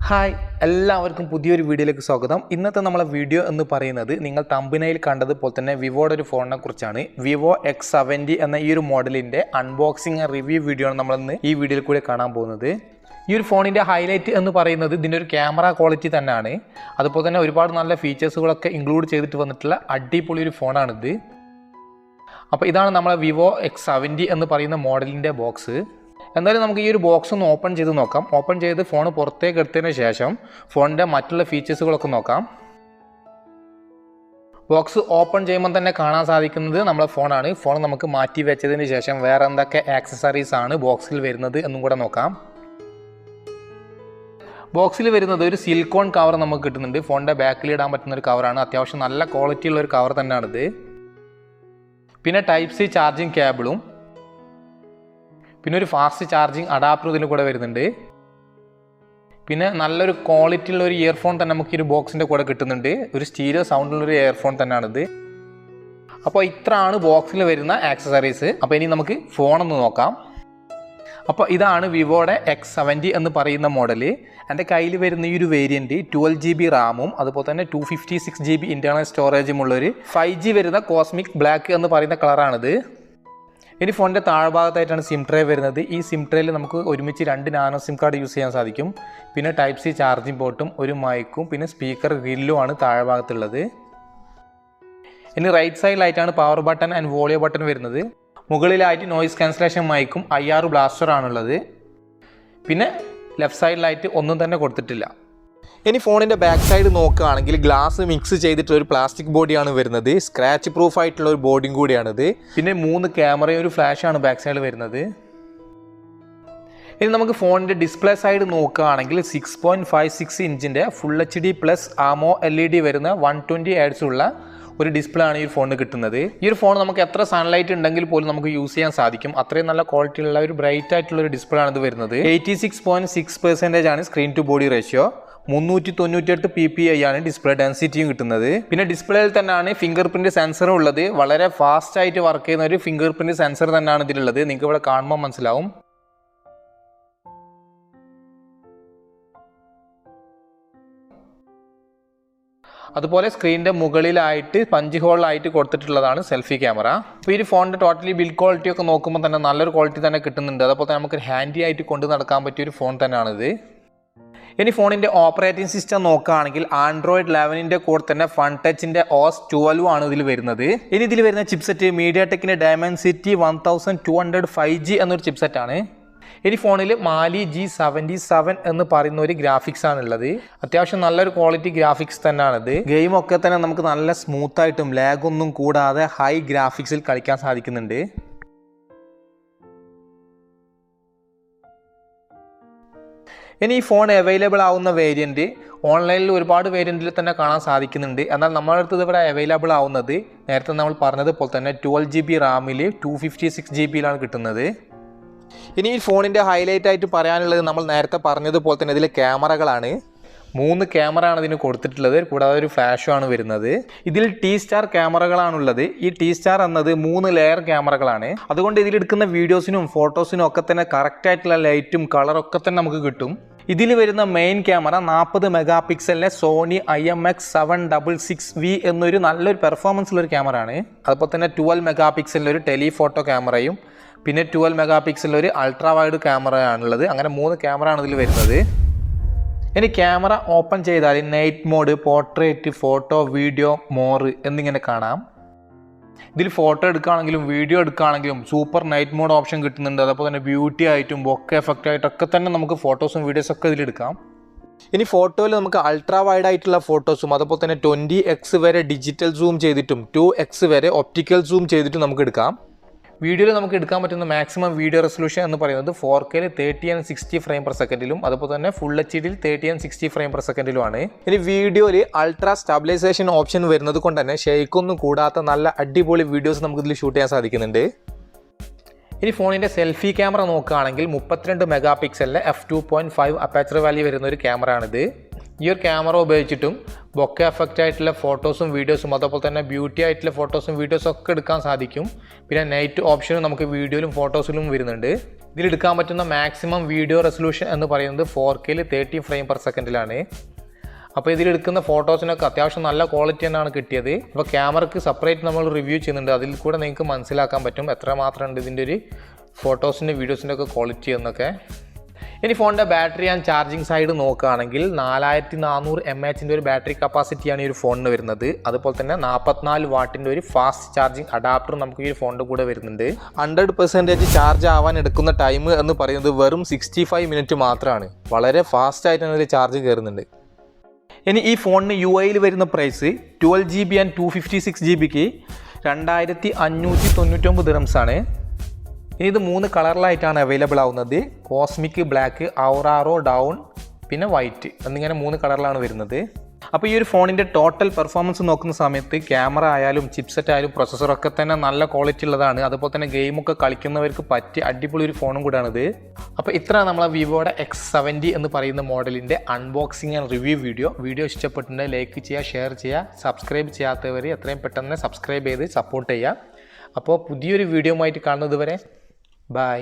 Hi എല്ലാവർക്കും പുതിയൊരു വീഡിയോയിലേക്ക് സ്വാഗതം. ഇന്നത്തെ നമ്മളെ വീഡിയോ എന്ന് പറയുന്നത് നിങ്ങൾ തമ്പനയിൽ കണ്ടതുപോലെ തന്നെ വിവോയുടെ ഒരു ഫോണിനെ കുറിച്ചാണ്. വിവോ X70 എന്ന ഈ ഒരു മോഡലിൻ്റെ അൺബോക്സിങ് റിവ്യൂ വീഡിയോ ആണ് നമ്മളിന്ന് ഈ വീഡിയോയിൽ കൂടെ കാണാൻ പോകുന്നത്. ഈ ഒരു ഫോണിൻ്റെ ഹൈലൈറ്റ് എന്ന് പറയുന്നത് ഇതിൻ്റെ ഒരു ക്യാമറ ക്വാളിറ്റി തന്നെയാണ്. അതുപോലെ തന്നെ ഒരുപാട് നല്ല ഫീച്ചേഴ്സുകളൊക്കെ ഇൻക്ലൂഡ് ചെയ്തിട്ട് വന്നിട്ടുള്ള അടിപൊളി ഒരു ഫോണാണിത്. അപ്പോൾ ഇതാണ് നമ്മളെ വിവോ X70 എന്ന് പറയുന്ന മോഡലിൻ്റെ ബോക്സ്. എന്നാലും നമുക്ക് ഈ ഒരു ബോക്സ് ഒന്ന് ഓപ്പൺ ചെയ്ത് നോക്കാം. ഓപ്പൺ ചെയ്ത് ഫോൺ പുറത്തേക്ക് എടുത്തതിന് ശേഷം ഫോണിൻ്റെ മറ്റുള്ള ഫീച്ചേഴ്സുകളൊക്കെ നോക്കാം. ബോക്സ് ഓപ്പൺ ചെയ്യുമ്പോൾ തന്നെ കാണാൻ സാധിക്കുന്നത് നമ്മളെ ഫോണാണ്. ഫോൺ നമുക്ക് മാറ്റി വെച്ചതിന് ശേഷം വേറെ എന്തൊക്കെ ആക്സസറീസ് ആണ് ബോക്സിൽ വരുന്നത് എന്നും കൂടെ നോക്കാം. ബോക്സിൽ വരുന്നത് ഒരു സിലിക്കോൺ കവർ നമുക്ക് കിട്ടുന്നുണ്ട്. ഫോണിൻ്റെ ബാക്കിൽ ഇടാൻ പറ്റുന്ന ഒരു കവറാണ്. അത്യാവശ്യം നല്ല ക്വാളിറ്റി ഉള്ള ഒരു കവർ തന്നെയാണിത്. പിന്നെ ടൈപ്പ് സി ചാർജിങ് കേബിളും പിന്നെ ഒരു ഫാസ്റ്റ് ചാർജിങ് അഡാപ്റ്റർ ഇതിൽ കൂടെ വരുന്നുണ്ട്. പിന്നെ നല്ലൊരു ക്വാളിറ്റി ഉള്ള ഒരു ഇയർഫോൺ തന്നെ നമുക്ക് ഈ ഒരു ബോക്സിൻ്റെ കൂടെ കിട്ടുന്നുണ്ട്. ഒരു സ്റ്റീരിയോ സൗണ്ടുള്ളൊരു ഇയർഫോൺ തന്നെയാണിത്. അപ്പോൾ ഇത്രയാണ് ബോക്സിൽ വരുന്ന ആക്സസറീസ്. അപ്പോൾ ഇനി നമുക്ക് ഫോണൊന്ന് നോക്കാം. അപ്പോൾ ഇതാണ് വിവോയുടെ X70 എന്ന് പറയുന്ന മോഡൽ. എൻ്റെ കയ്യിൽ വരുന്ന ഈ ഒരു വേരിയൻറ്റ് 12GB റാമും അതുപോലെ തന്നെ 256GB ഇൻറ്റേർണൽ സ്റ്റോറേജും ഉള്ളൊരു 5G വരുന്ന കോസ്മിക് ബ്ലാക്ക് എന്ന് പറയുന്ന കളറാണിത്. ഇനി ഫോണിൻ്റെ താഴ്ഭാഗത്തായിട്ടാണ് സിം ട്രേ വരുന്നത്. ഈ സിം ട്രേയിൽ നമുക്ക് ഒരുമിച്ച് 2 നാനോ സിം കാർഡ് യൂസ് ചെയ്യാൻ സാധിക്കും. പിന്നെ ടൈപ്പ് സി ചാർജിങ് പോർട്ടും ഒരു മൈക്കും പിന്നെ സ്പീക്കർ ഗ്രില്ലുമാണ് താഴ്ഭാഗത്തുള്ളത്. ഇനി റൈറ്റ് സൈഡിലായിട്ടാണ് power button and volume button വരുന്നത്. മുകളിലായിട്ട് നോയിസ് ക്യാൻസലേഷൻ മൈക്കും IR ബ്ലാസ്റ്ററാണുള്ളത്. പിന്നെ ലെഫ്റ്റ് സൈഡിലായിട്ട് ഒന്നും തന്നെ കൊടുത്തിട്ടില്ല. ഇനി ഫോണിൻ്റെ ബാക്ക് സൈഡ് നോക്കുകയാണെങ്കിൽ ഗ്ലാസ് മിക്സ് ചെയ്തിട്ടുള്ള ഒരു പ്ലാസ്റ്റിക് ബോഡിയാണ് വരുന്നത്. സ്ക്രാച്ച് പ്രൂഫ് ആയിട്ടുള്ള ഒരു ബോഡിയും കൂടിയാണിത്. പിന്നെ 3 ക്യാമറയും ഒരു ഫ്ലാഷാണ് ബാക്ക് സൈഡ് വരുന്നത്. ഇനി നമുക്ക് ഫോണിൻ്റെ ഡിസ്പ്ലേ സൈഡ് നോക്കുകയാണെങ്കിൽ 6.56 ഇഞ്ചിൻ്റെ ഫുൾ HD പ്ലസ് ആമോ LED വരുന്ന 120 Hz ഉള്ള ഒരു ഡിസ്പ്ലേ ആണ് ഈ ഫോണിന് കിട്ടുന്നത്. ഈ ഒരു ഫോൺ നമുക്ക് എത്ര സൺലൈറ്റ് ഉണ്ടെങ്കിൽ പോലും നമുക്ക് യൂസ് ചെയ്യാൻ സാധിക്കും. അത്രയും നല്ല ക്വാളിറ്റി ഉള്ള ഒരു ബ്രൈറ്റ് ആയിട്ടുള്ള ഒരു ഡിസ്പ്ലേ ആണ് ഇത് വരുന്നത്. 86.6% ആണ് screen to body ratio. 398 PPI ആണ് ഡിസ്പ്ലേ ഡെൻസിറ്റിയും കിട്ടുന്നത്. പിന്നെ ഡിസ്പ്ലേയിൽ തന്നെയാണ് ഫിംഗർ പ്രിന്റ് സെൻസറും ഉള്ളത്. വളരെ ഫാസ്റ്റ് ആയിട്ട് വർക്ക് ചെയ്യുന്ന ഒരു ഫിംഗർ പ്രിന്റ് സെൻസർ തന്നെയാണ് ഇതിലുള്ളത്. നിങ്ങൾക്ക് ഇവിടെ കാണുമ്പോൾ മനസ്സിലാവും. അതുപോലെ സ്ക്രീനിൻ്റെ മുകളിലായിട്ട് പഞ്ച് ഹോളിലായിട്ട് കൊടുത്തിട്ടുള്ളതാണ് സെൽഫി ക്യാമറ. അപ്പോൾ ഈ ഫോണിൻ്റെ ടോട്ടലി ബിൽഡ് ക്വാളിറ്റി ഒക്കെ നോക്കുമ്പോൾ തന്നെ നല്ലൊരു ക്വാളിറ്റി തന്നെ കിട്ടുന്നുണ്ട്. അതുപോലെ തന്നെ നമുക്ക് ഹാൻഡി ആയിട്ട് കൊണ്ടു നടക്കാൻ പറ്റിയ ഒരു ഫോൺ തന്നെയാണിത്. ഇനി ഫോണിൻ്റെ ഓപ്പറേറ്റിംഗ് സിസ്റ്റം നോക്കുകയാണെങ്കിൽ ആൻഡ്രോയിഡ് 11ൻ്റെ കൂടെ തന്നെ ഫൺ ടച്ചിൻ്റെ OS 12 ആണ് ഇതിൽ വരുന്നത്. ഇനി ഇതിൽ വരുന്ന ചിപ്സെറ്റ് മീഡിയാടെക്കിൻ്റെ ഡയമൻസിറ്റി 1200 5G എന്നൊരു ചിപ്സെറ്റാണ്. ഇനി ഫോണിൽ മാലി G77 എന്ന് പറയുന്ന ഒരു ഗ്രാഫിക്സ് ആണുള്ളത്. അത്യാവശ്യം നല്ലൊരു ക്വാളിറ്റി ഗ്രാഫിക്സ് തന്നെയാണിത്. ഗെയിമൊക്കെ തന്നെ നമുക്ക് നല്ല സ്മൂത്തായിട്ടും ലാഗൊന്നും കൂടാതെ ഹൈ ഗ്രാഫിക്സിൽ കളിക്കാൻ സാധിക്കുന്നുണ്ട്. ഇനി ഈ ഫോൺ അവൈലബിൾ ആവുന്ന വേരിയൻറ്റ് ഓൺലൈനിൽ ഒരുപാട് വേരിയൻറ്റിൽ തന്നെ കാണാൻ സാധിക്കുന്നുണ്ട്. എന്നാൽ നമ്മുടെ അടുത്ത് ഇവിടെ അവൈലബിൾ ആവുന്നത് നേരത്തെ നമ്മൾ പറഞ്ഞതുപോലെ തന്നെ 12GB റാമിൽ 256GB കിട്ടുന്നത്. ഇനി ഈ ഫോണിൻ്റെ ഹൈലൈറ്റ് ആയിട്ട് പറയാനുള്ളത് നമ്മൾ നേരത്തെ പറഞ്ഞതുപോലെ തന്നെ ഇതിൽ ക്യാമറകളാണ്. 3 ക്യാമറ ആണ് ഇതിന് കൊടുത്തിട്ടുള്ളത്. കൂടാതെ ഒരു ഫ്ലാഷും ആണ് വരുന്നത്. ഇതിൽ T-സ്റ്റാർ ക്യാമറകളാണുള്ളത്. ഈ T-സ്റ്റാർ എന്നത് 3 ലെയർ ക്യാമറകളാണ്. അതുകൊണ്ട് ഇതിലെടുക്കുന്ന വീഡിയോസിനും ഫോട്ടോസിനും ഒക്കെ തന്നെ കറക്റ്റ് ആയിട്ടുള്ള ലൈറ്റും കളറൊക്കെ തന്നെ നമുക്ക് കിട്ടും. ഇതിൽ വരുന്ന മെയിൻ ക്യാമറ 40 മെഗാപിക്സലിലെ സോണി IMX766V എന്നൊരു നല്ലൊരു പെർഫോമൻസ് ഉള്ളൊരു ക്യാമറ ആണ്. അതുപോലെ തന്നെ 12 മെഗാപിക്സലിൻ്റെ ഒരു ടെലിഫോട്ടോ ക്യാമറയും പിന്നെ 12 മെഗാപിക്സലിൻ്റെ ഒരു അൾട്രാ വൈഡ് ക്യാമറയാണുള്ളത്. അങ്ങനെ 3 ക്യാമറ ആണ് ഇതിൽ വരുന്നത്. ഇനി ക്യാമറ ഓപ്പൺ ചെയ്താൽ night mode, portrait, photo, video, more എന്നിങ്ങനെ കാണാം. ഇതിൽ ഫോട്ടോ എടുക്കുകയാണെങ്കിലും വീഡിയോ എടുക്കുകയാണെങ്കിലും സൂപ്പർ നൈറ്റ് മോഡ് ഓപ്ഷൻ കിട്ടുന്നുണ്ട്. അതുപോലെ തന്നെ ബ്യൂട്ടി ആയിട്ടും ബൊക്കെ എഫക്റ്റ് ആയിട്ടൊക്കെ തന്നെ നമുക്ക് ഫോട്ടോസും വീഡിയോസൊക്കെ ഇതിലെടുക്കാം. ഇനി ഫോട്ടോയിൽ നമുക്ക് അൾട്രാ വൈഡ് ആയിട്ടുള്ള ഫോട്ടോസും അതുപോലെ തന്നെ 20x വരെ ഡിജിറ്റൽ സൂം ചെയ്തിട്ടും 2x വരെ ഒപ്റ്റിക്കൽ സൂം ചെയ്തിട്ടും നമുക്ക് എടുക്കാം. വീഡിയോയിൽ നമുക്ക് എടുക്കാൻ പറ്റുന്ന മാക്സിമം വീഡിയോ റെസൊല്യൂഷൻ എന്ന് പറയുന്നത് 4K 30/60 ഫ്രെയിം പെർ സെക്കൻഡിലും അതുപോലെ തന്നെ ഫുൾ HD 30/60 ഫ്രെയിം പെർ സെക്കൻഡിലുമാണ്. ഇനി വീഡിയോയിൽ അൾട്രാ സ്റ്റെബിലൈസേഷൻ ഓപ്ഷൻ വരുന്നത് കൊണ്ട് തന്നെ ഷെയ്ക്കൊന്നും കൂടാത്ത നല്ല അടിപൊളി വീഡിയോസ് നമുക്ക് ഇതിൽ ഷൂട്ട് ചെയ്യാൻ സാധിക്കുന്നുണ്ട്. ഇനി ഫോണിൻ്റെ സെൽഫി ക്യാമറ നോക്കുകയാണെങ്കിൽ 32 മെഗാപിക്സലിലെ f2.5 അപ്പാച്ചർ വാല്യൂ വരുന്ന ഒരു ക്യാമറ ആണിത്. ഈ ഒരു ക്യാമറ ഉപയോഗിച്ചിട്ടും ബൊക്കെ എഫക്റ്റ് ആയിട്ടുള്ള ഫോട്ടോസും വീഡിയോസും അതുപോലെ തന്നെ ബ്യൂട്ടി ആയിട്ടുള്ള ഫോട്ടോസും വീഡിയോസും ഒക്കെ എടുക്കാൻ സാധിക്കും. പിന്നെ നൈറ്റ് ഓപ്ഷനും നമുക്ക് വീഡിയോയിലും ഫോട്ടോസിലും വരുന്നുണ്ട്. ഇതിലെടുക്കാൻ പറ്റുന്ന മാക്സിമം വീഡിയോ റെസൊല്യൂഷൻ എന്ന് പറയുന്നത് 4K 30 ഫ്രെയിം പെർ സെക്കൻഡിലാണ്. അപ്പോൾ ഇതിലെടുക്കുന്ന ഫോട്ടോസിനൊക്കെ അത്യാവശ്യം നല്ല ക്വാളിറ്റി തന്നെയാണ് കിട്ടിയത്. അപ്പോൾ ക്യാമറയ്ക്ക് സെപ്പറേറ്റ് നമ്മൾ റിവ്യൂ ചെയ്യുന്നുണ്ട്. അതിൽ കൂടെ നിങ്ങൾക്ക് മനസ്സിലാക്കാൻ പറ്റും എത്രമാത്രം ഉണ്ട് ഇതിൻ്റെ ഒരു ഫോട്ടോസിൻ്റെ വീഡിയോസിൻ്റെ ഒക്കെ ക്വാളിറ്റി എന്നൊക്കെ. ഇനി ഫോണിൻ്റെ ബാറ്ററി ആൻഡ് ചാർജിങ് സൈഡ് നോക്കുകയാണെങ്കിൽ 4400 mAh ഒരു ബാറ്ററി കപ്പാസിറ്റിയാണ് ഈ ഒരു ഫോണിന് വരുന്നത്. അതുപോലെ തന്നെ 44 വാട്ടിൻ്റെ ഒരു ഫാസ്റ്റ് ചാർജിങ് അഡാപ്റ്റർ നമുക്ക് ഈ ഫോണിൻ്റെ കൂടെ വരുന്നുണ്ട്. 100% ചാർജ് ആവാൻ എടുക്കുന്ന ടൈം എന്ന് പറയുന്നത് വെറും 65 മിനിറ്റ് മാത്രമാണ്. വളരെ ഫാസ്റ്റ് ആയിട്ട് തന്നെ ഒരു ചാർജ് കയറുന്നുണ്ട്. ഇനി ഈ ഫോണിന് UI വരുന്ന പ്രൈസ് 12GB ആൻഡ് 256GBക്ക് 2599 ദിറംസാണ്. ഇനി ഇത് 3 കളറിലായിട്ടാണ് അവൈലബിൾ ആവുന്നത്. കോസ്മിക് ബ്ലാക്ക്, ഔറാറോ ഡൗൺ, പിന്നെ വൈറ്റ് എന്നിങ്ങനെ 3 കളറിലാണ് വരുന്നത്. അപ്പോൾ ഈ ഒരു ഫോണിൻ്റെ ടോട്ടൽ പെർഫോമൻസ് നോക്കുന്ന സമയത്ത് ക്യാമറ ആയാലും ചിപ്സെറ്റ് ആയാലും പ്രൊസസ്സറൊക്കെ തന്നെ നല്ല ക്വാളിറ്റി ഉള്ളതാണ്. അതുപോലെ തന്നെ ഗെയിമൊക്കെ കളിക്കുന്നവർക്ക് പറ്റിയ അടിപൊളി ഒരു ഫോണും കൂടാണിത്. അപ്പോൾ ഇത്ര നമ്മളെ വിവോയുടെ X70 എന്ന് പറയുന്ന മോഡലിൻ്റെ അൺബോക്സിങ് ആൻഡ് റിവ്യൂ വീഡിയോ ഇഷ്ടപ്പെട്ടിട്ടുണ്ടെങ്കിൽ ലൈക്ക് ചെയ്യുക, ഷെയർ ചെയ്യുക, സബ്സ്ക്രൈബ് ചെയ്യാത്തവർ എത്രയും പെട്ടെന്ന് സബ്സ്ക്രൈബ് ചെയ്ത് സപ്പോർട്ട് ചെയ്യുക. അപ്പോൾ പുതിയൊരു വീഡിയോ ആയിട്ട് കാണുന്നത് വരെ ബൈ.